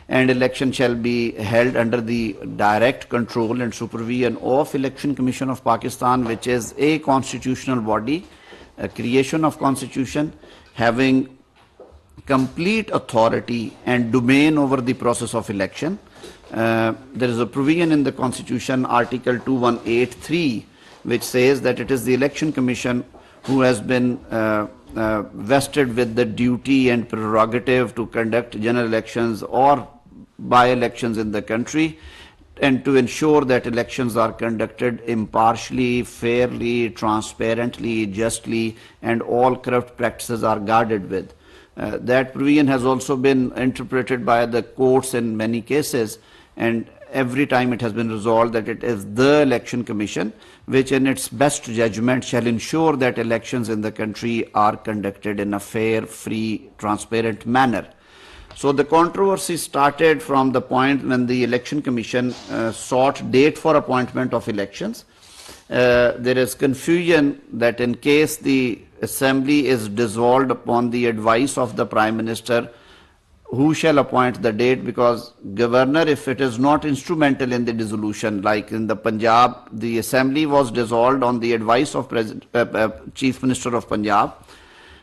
and election shall be held under the direct control and supervision of Election Commission of Pakistan, which is a constitutional body, a creation of constitution, having complete authority and domain over the process of election. There is a provision in the Constitution, Article 2183, which says that it is the Election Commission who has been vested with the duty and prerogative to conduct general elections or by-elections in the country, and to ensure that elections are conducted impartially, fairly, transparently, justly, and all corrupt practices are guarded with. That provision has also been interpreted by the courts in many cases, and every time it has been resolved that it is the Election Commission which in its best judgment shall ensure that elections in the country are conducted in a fair, free, transparent manner. So the controversy started from the point when the Election Commission sought date for appointment of elections. There is confusion that in case the Assembly is dissolved upon the advice of the Prime Minister, who shall appoint the date, because governor, if it is not instrumental in the dissolution, like in the Punjab, the Assembly was dissolved on the advice of Chief Minister of Punjab.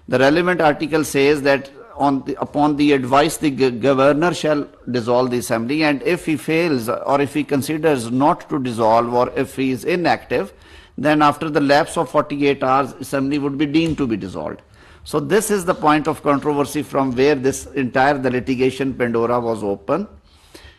The relevant article says that upon the advice, the governor shall dissolve the Assembly, and if he fails or if he considers not to dissolve or if he is inactive, then after the lapse of 48 hours, Assembly would be deemed to be dissolved. So this is the point of controversy from where this entire the litigation Pandora was open.